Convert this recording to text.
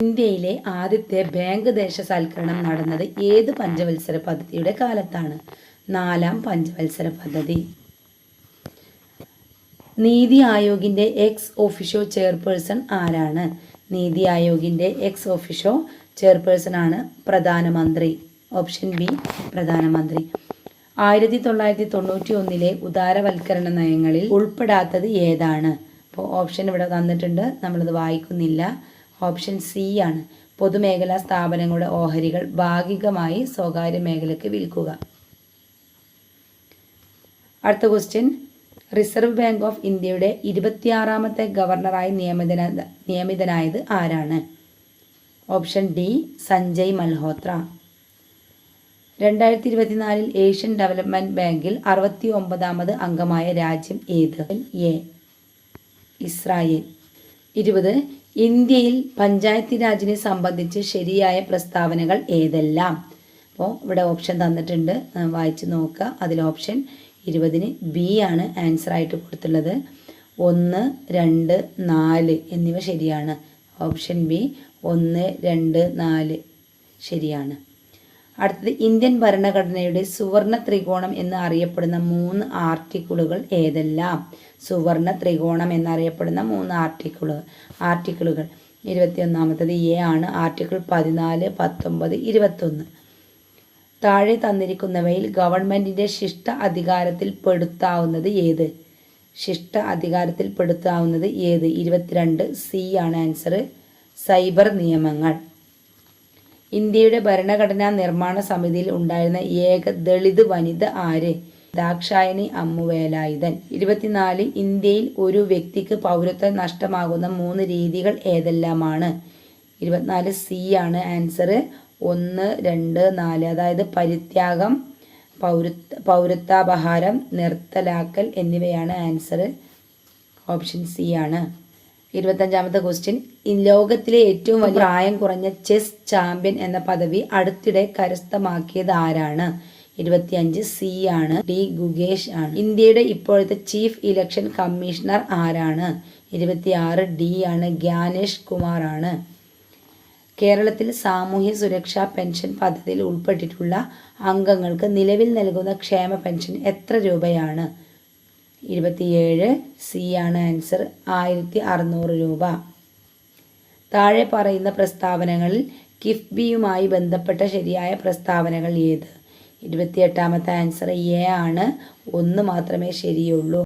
ഇന്ത്യയിലെ ആദ്യത്തെ ബാങ്ക് ദേശസാൽക്കരണം നടന്നത് ഏത് പഞ്ചവത്സര പദ്ധതിയുടെ കാലത്താണ്? 4-ാം പഞ്ചവത്സര പദ്ധതി. നീതി ആയോഗിൻ്റെ എക്സ് ഒഫീഷ്യോ ചെയർപേഴ്സൺ ആരാണ്? നീതി ആയോഗിൻ്റെ എക്സ് ഒഫീഷ്യോ ചെയർപേഴ്സൺ ആണ് പ്രധാനമന്ത്രി. ഓപ്ഷൻ ബി പ്രധാനമന്ത്രി. 1991 ഉദാരവൽക്കരണ നയങ്ങളിൽ ഉൾപ്പെടാത്തത് ഏതാണ്? അപ്പോൾ ഓപ്ഷൻ ഇവിടെ തന്നിട്ടുണ്ട്, നമ്മളത് വായിക്കുന്നില്ല. ഓപ്ഷൻ സി ആണ്. പൊതുമേഖലാ സ്ഥാപനങ്ങളുടെ ഓഹരികൾ ഭാഗികമായി സ്വകാര്യ മേഖലയ്ക്ക് വിൽക്കുക. അടുത്ത ക്വസ്റ്റ്യൻ, റിസർവ് ബാങ്ക് ഓഫ് ഇന്ത്യയുടെ 26ാമത്തെ ഗവർണറായി നിയമിതനായത് ആരാണ്? Option D Sanjay Malhotra. 2024 Asian development ബാങ്കിൽ 69ാമത് അംഗമായ രാജ്യം ഏത്? A Israel. 20 ഇന്ത്യയിൽ പഞ്ചായത്തി രാജിനെ സംബന്ധിച്ച് ശരിയായ പ്രസ്താവനകൾ ഏതെല്ലാം? അപ്പോൾ ഇവിടെ ഓപ്ഷൻ തന്നിട്ടുണ്ട്, വായിച്ച് നോക്കുക. അതിൽ ഓപ്ഷൻ 20 ബി ആണ് ആൻസർ ആയിട്ട് കൊടുത്തുള്ളത്. 1, 2, 4 എന്നിവ ശരിയാണ്. ഓപ്ഷൻ ബി 1, 2, 4 ശരിയാണ്. അടുത്തത്, ഇന്ത്യൻ ഭരണഘടനയുടെ സുവർണ ത്രികോണം എന്ന് അറിയപ്പെടുന്ന 3 ആർട്ടിക്കിളുകൾ ഏതെല്ലാം? സുവർണ ത്രികോണം എന്നറിയപ്പെടുന്ന 3 ആർട്ടിക്കിളുകൾ 21ാമത്തത് എ ആണ്. ആർട്ടിക്കിൾ 14, 19, 21. താഴെ തന്നിരിക്കുന്നവയിൽ ഗവൺമെൻറ്റിൻ്റെ ശിഷ്ട അധികാരത്തിൽ പെടുത്താവുന്നത് ഏത്? ശിഷ്ട അധികാരത്തിൽ പെടുത്താവുന്നത് ഏത്? 22 സി ആണ് ആൻസർ. സൈബർ നിയമങ്ങൾ. ഇന്ത്യയുടെ ഭരണഘടനാ നിർമ്മാണ സമിതിയിൽ ഉണ്ടായിരുന്ന ഏക ദളിത് വനിത ആര്? ദാക്ഷായണി അമ്മുവേലായുധൻ. 24 ഇന്ത്യയിൽ ഒരു വ്യക്തിക്ക് പൗരത്വം നഷ്ടമാകുന്ന 3 രീതികൾ ഏതെല്ലാമാണ്? 24 സി ആണ് ആൻസർ. 1, 2, 4. അതായത് പരിത്യാഗം, പൗരത്വാപഹാരം, നിർത്തലാക്കൽ എന്നിവയാണ് ആൻസർ. ഓപ്ഷൻ സി ആണ്. 25ാമത്തെ ക്വസ്റ്റ്യൻ, ലോകത്തിലെ ഏറ്റവും വലിയ പ്രായം കുറഞ്ഞ ചെസ് ചാമ്പ്യൻ എന്ന പദവി അടുത്തിടെ കരസ്ഥമാക്കിയത് ആരാണ്? 25 സി ആണ്. ഡി ഗുഗേഷ് ആണ്. ഇന്ത്യയുടെ ഇപ്പോഴത്തെ ചീഫ് ഇലക്ഷൻ കമ്മീഷണർ ആരാണ്? 26 ഡി ആണ്. ഗ്യാനേഷ് കുമാർ ആണ്. കേരളത്തിൽ സാമൂഹ്യ സുരക്ഷാ പെൻഷൻ പദ്ധതിയിൽ ഉൾപ്പെട്ടിട്ടുള്ള അംഗങ്ങൾക്ക് നിലവിൽ നൽകുന്ന ക്ഷേമ പെൻഷൻ എത്ര രൂപയാണ്? 27 സി ആണ് ആൻസർ. 1600 രൂപ. താഴെ പറയുന്ന പ്രസ്താവനകളിൽ കിഫ്ബിയുമായി ബന്ധപ്പെട്ട ശരിയായ പ്രസ്താവനകൾ ഏത്? 28ാമത്തെ ആൻസർ എ ആണ്. 1 മാത്രമേ ശരിയുള്ളൂ.